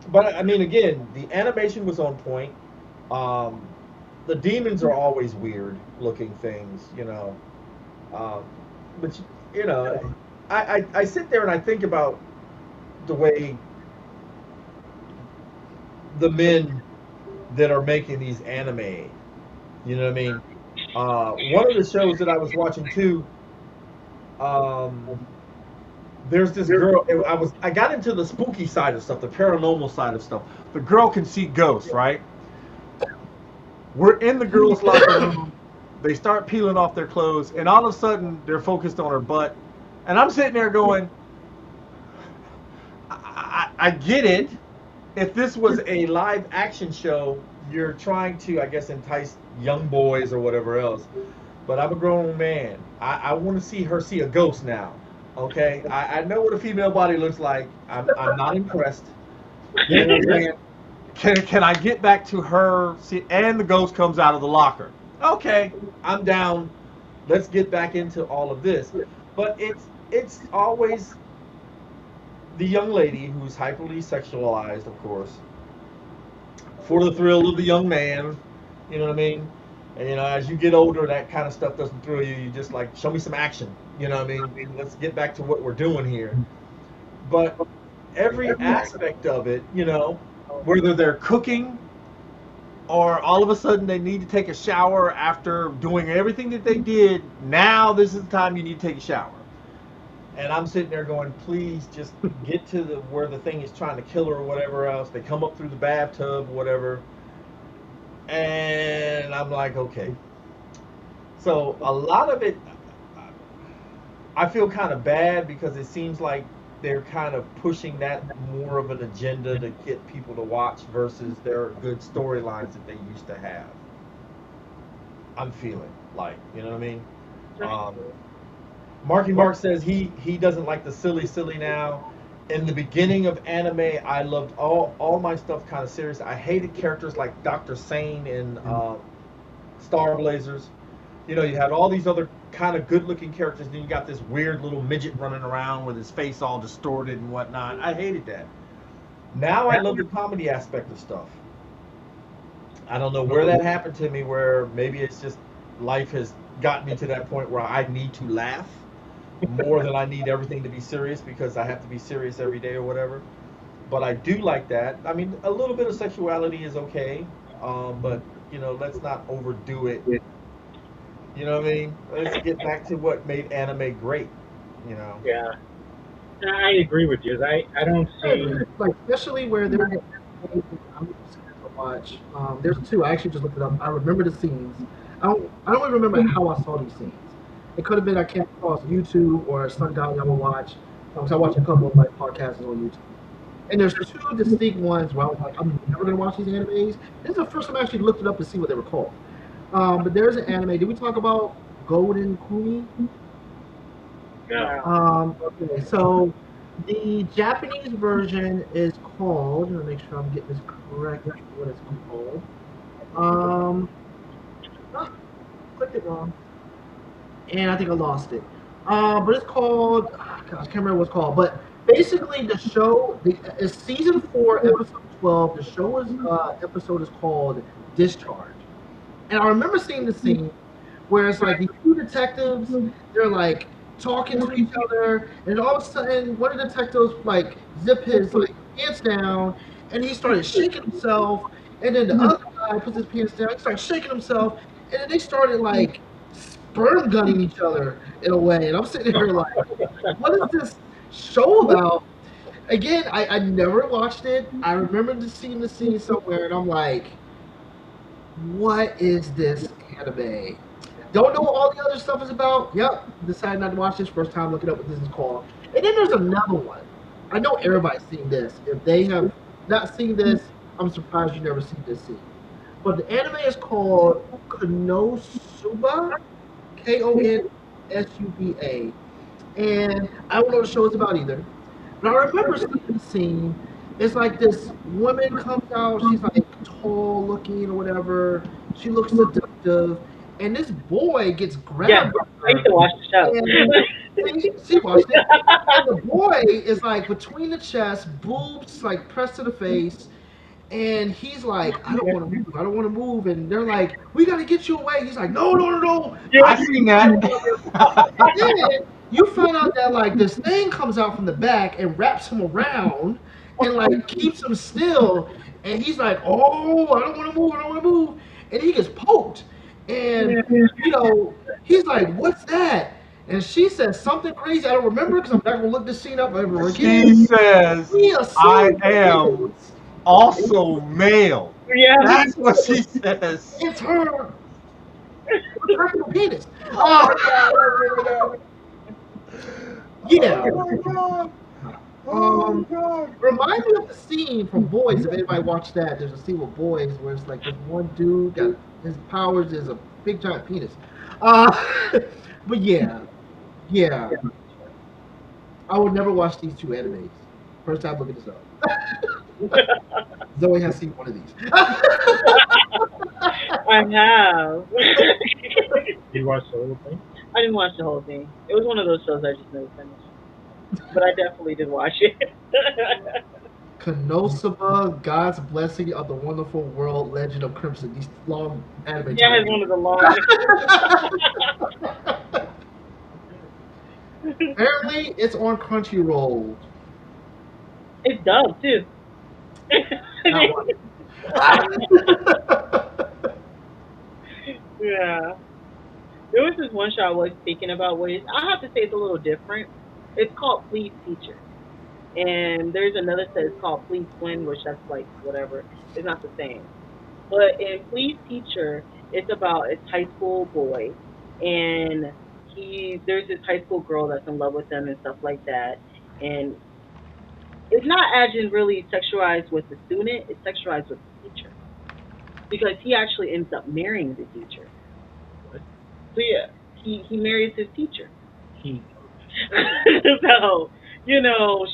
but I mean, again, the animation was on point. Um, the demons are always weird looking things, um, but you know, I sit there and I think about the way the men that are making these anime. You know what I mean? One of the shows that I was watching too. Um, there's this girl. I got into the spooky side of stuff, the paranormal side of stuff. The girl can see ghosts, right? We're in the girls' locker room. They start peeling off their clothes, and all of a sudden they're focused on her butt. And I'm sitting there going, I get it. If this was a live action show, you're trying to, I guess, entice young boys or whatever else. But I'm a grown man. I want to see her see a ghost now. Okay, I know what a female body looks like. I'm not impressed. You know what I'm saying? Can I get back to her? See, and the ghost comes out of the locker. Okay, I'm down. Let's get back into all of this. But it's always the young lady who's hyperly sexualized, of course, for the thrill of the young man. You know what I mean? And as you get older, that kind of stuff doesn't thrill you. You just like show me some action. You know what I mean? Let's get back to what we're doing here. But every aspect of it, whether they're cooking or all of a sudden they need to take a shower after doing everything that they did. Now this is the time you need to take a shower. And I'm sitting there going, please just get to the where the thing is trying to kill her or whatever else. They come up through the bathtub, whatever. And I'm like, okay. So a lot of it, I feel kind of bad because it seems like they're kind of pushing that more of an agenda to get people to watch versus their good storylines that they used to have. I'm feeling like, you know what I mean? Um, Marky Mark says he doesn't like the silly now. In the beginning of anime, I loved all my stuff kind of serious. I hated characters like Dr. Sane in Star Blazers. You had all these other kind of good-looking characters, then you got this weird little midget running around with his face all distorted and whatnot. I hated that. Now I love the comedy aspect of stuff. I don't know where that happened to me, where maybe it's just life has gotten me to that point where I need to laugh more than I need everything to be serious because I have to be serious every day or whatever. But I do like that. I mean, a little bit of sexuality is okay, but let's not overdo it. You know what I mean? Let's get back to what made anime great. You know. Yeah, I agree with you. I don't see. Like especially where there's I'm scared to watch. There's two. I actually just looked it up. I remember the scenes. I don't even remember how I saw these scenes. It could have been I came across YouTube or some guy I would watch. Because I watch a couple of like podcasts on YouTube. And there's two distinct ones where I was like, I'm never gonna watch these animes. This is the first time I actually looked it up to see what they were called. But there's an anime. Did we talk about Golden Kumi? No. Okay, so the Japanese version is called. Let me make sure I'm getting this correct. What it's called? Um, ah, clicked it wrong, and I think I lost it. But it's called. Gosh, I can't remember what it's called. But basically, the show is season 4, episode 12. The show is episode is called Discharge. And I remember seeing the scene where it's like these two detectives, they're like talking to each other, and all of a sudden one of the detectives like zip his like pants down, and he started shaking himself, and then the other guy puts his pants down, he started shaking himself, and then they started like sperm gunning each other in a way, and I'm sitting here like, what is this show about? Again, I never watched it. I remember just seeing the scene somewhere, and I'm like, what is this anime? Don't know what all the other stuff is about. Yep, decided not to watch this. First time looking up what this is called. And then there's another one. I know everybody's seen this. If they have not seen this, I'm surprised you never seen this scene. But the anime is called Konosuba, Konsuba. And I don't know what the show is about either. But I remember seeing the scene. It's like this woman comes out. She's like tall looking or whatever. She looks seductive, and this boy gets Yeah, grabbed by I used her. to watch the show. And she watched it. And the boy is like between the chest, boobs like pressed to the face, And he's like, I don't want to move. I don't want to move. And they're like, we got to get you away. He's like, no, no, no, no. I seen that. And then you find out that like this thing comes out from the back and wraps him around and like keeps him still. And he's like, oh, I don't want to move. I don't want to move. And he gets poked. And, you know, he's like, what's that? And she says something crazy. I don't remember because I'm not going to look this scene up ever She again. says, He I assumes am also male. Yeah. That's what she says. it's her retractable penis. Yeah. Oh my god. Oh Um, god. Remind me of the scene from Boys. If anybody watched that, there's a scene with Boys where it's like this one dude got his powers is a big giant penis. But yeah, yeah. I would never watch these two animes. First time looking this up. Zoe has seen one of these. I have. You watched the whole thing? I didn't watch the whole thing. It was one of those shows I just never finished. But I definitely did watch it. Konosuba, God's Blessing of the Wonderful World, Legend of Crimson. These long anime Yeah, it's titles. one of the longest. Apparently, it's on Crunchyroll. It's dubbed too. Not one. Yeah. There was this one show I was thinking about where I have to say it's a little different. It's called Please Teacher. And there's another set it's called Please Twin, which that's like whatever. It's not the same. But in Please Teacher, it's about a high school boy and there's this high school girl that's in love with him and stuff like that. And it's not as in really sexualized with the student, it's sexualized with the teacher. Because he actually ends up marrying the teacher. What? So yeah, he marries his teacher. He. So,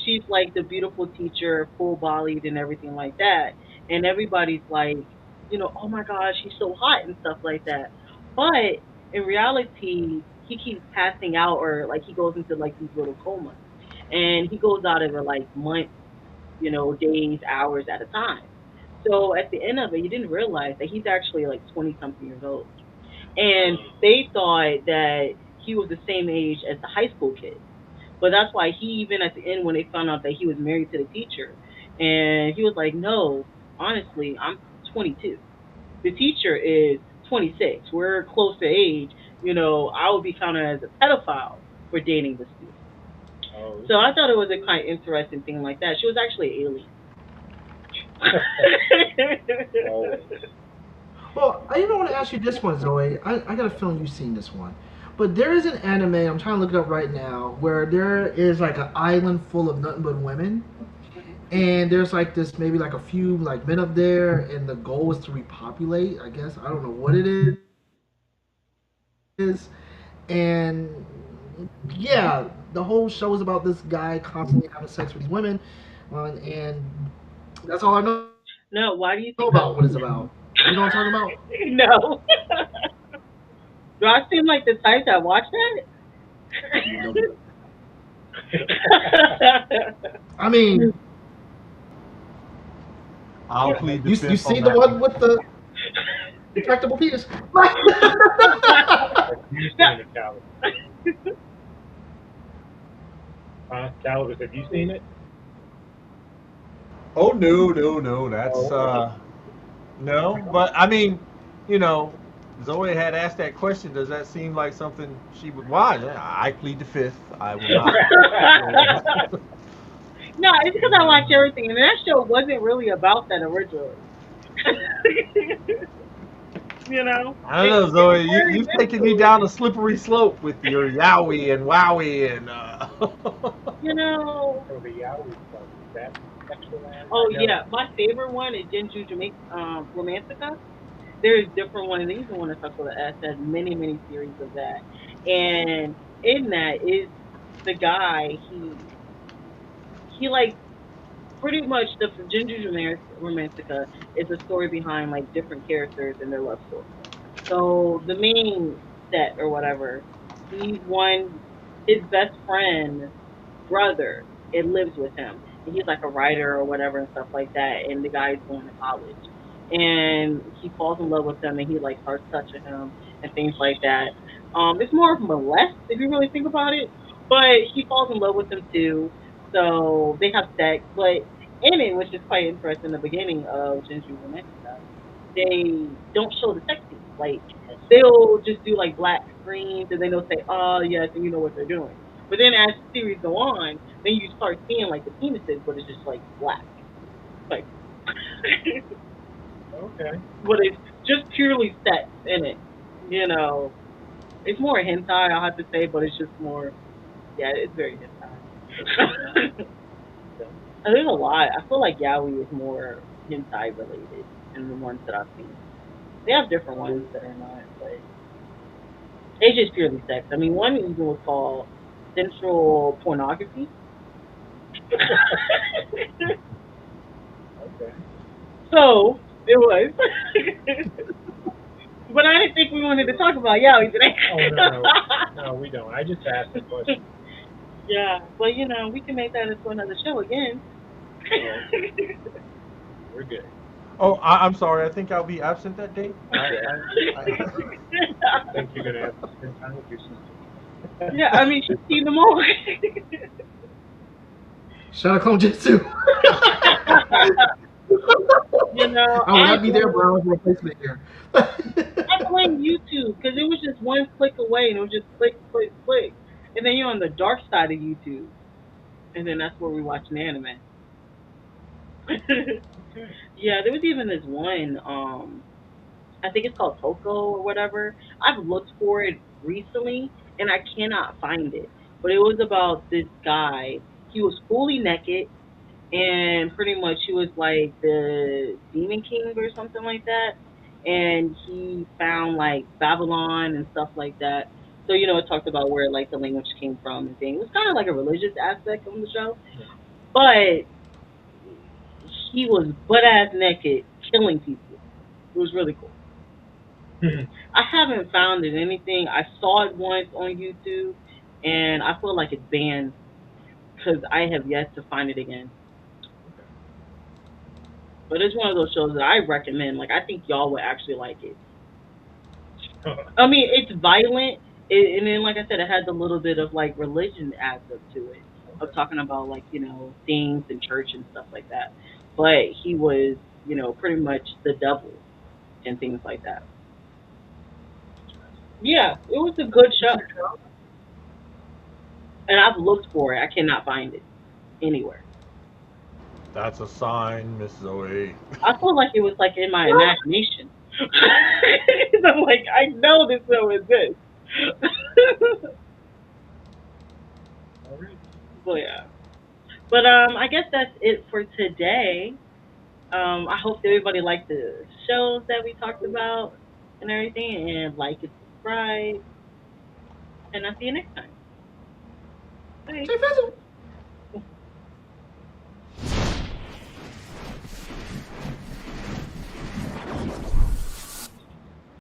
she's like the beautiful teacher, full bodied and everything like that. And everybody's like, oh my gosh, she's so hot and stuff like that. But in reality, he keeps passing out or like he goes into like these little comas. And he goes out of it like months, days, hours at a time. So at the end of it, you didn't realize that he's actually like 20 something years old. And they thought that he was the same age as the high school kid. But that's why he even at the end when they found out that he was married to the teacher, and he was like, "No, honestly, I'm 22. The teacher is 26. We're close to age. I would be counted as a pedophile for dating the student." Oh. So I thought it was a kind of interesting thing like that. She was actually an Oh. alien. Well, I even want to ask you this one, Zoe. I got a feeling you've seen this one. But there is an anime, I'm trying to look it up right now, where there is like an island full of nothing but women. And there's like this, maybe like a few like men up there, and the goal is to repopulate, I guess. I don't know what it is. And yeah, the whole show is about this guy constantly having sex with these women. And that's all I know No, why do you think about what it's about. You know what I'm talking about? no? Do I seem like the type that watch No. that? I mean, I'll plead the you fifth see on the that one with the retractable penis. Have you seen it, Calvin? Calvin, have you seen it? Oh no, no, no. That's Oh. no. But I mean, you know, Zoe had asked that question. Does that seem like something she would watch? Yeah, I plead the fifth. I will not. No, it's because I watch everything, and that show wasn't really about that originally. you know, I don't know, it was Zoe. very You've taken me eventually, down a slippery slope with your Yowie and Wowie and. you know. So the yaoi stuff, is that sexualized? Oh I know. yeah, my favorite one is Genju Romantica. There's different ones. There's even one that's also the S has many many series of that, and in that is the guy he like pretty much the Romantica is a story behind like different characters and their love story. So the main set or whatever, he's one his best friend brother. It lives with him, and he's like a writer or whatever and stuff like that. And the guy's going to college, and he falls in love with him, and he like starts touching him and things like that. It's more of molest if you really think about it, but he falls in love with him too. So they have sex, but in it, which is quite interesting, in the beginning of Shinju no Next, they don't show the sex scenes. Like they'll just do like black screens and then they'll say, "Oh yes," and you know what they're doing. But then as the series go on, then you start seeing like the penises, but it's just like black, like, Okay. but it's just purely sex in it. You know, it's more hentai, I'll have to say, but it's just more. Yeah, it's very hentai. Okay. And there's a lot. I feel like yaoi is more hentai related in the ones that I've seen. They have different ones that are not, but it's just purely sex. I mean, one even was called sensual pornography. Okay. So it was. But I didn't think we wanted to talk about yaoi today. Oh no, no, we don't. I just asked a question. Yeah, but we can make that into another show again. Oh, we're good. Oh, I'm sorry. I think I'll be absent that day. I Think you're gonna have to spend time with your sister. Yeah, I mean, she's seen them all. Shout out Clone Jitsu. I will I not be there, but I was replacement here. I blame YouTube because it was just one click away and it was just click, click, click. And then you're on the dark side of YouTube. And then that's where we watch an anime. Okay. Yeah, there was even this one, I think it's called Toko or whatever. I've looked for it recently and I cannot find it. But it was about this guy. He was fully naked and pretty much he was like the demon king or something like that. And he found like Babylon and stuff like that. So it talked about where like the language came from and things. It was kind of like a religious aspect of the show, but he was butt ass naked, killing people. It was really cool. I haven't found it anything. I saw it once on YouTube, and I feel like it's banned because I have yet to find it again. But it's one of those shows that I recommend. Like I think y'all would actually like it. I mean, it's violent, and then like I said, it has a little bit of like religion aspect to it, of talking about like things in church and stuff like that. But he was pretty much the devil and things like that. Yeah, it was a good show, and I've looked for it. I cannot find it anywhere. That's a sign, Miss Zoe. I feel like it was like in my imagination. I'm like, I know this show exists. All right. So yeah. But I guess that's it for today. I hope everybody liked the shows that we talked about and everything, and like and subscribe. And I'll see you next time. Bye. Jfizzle.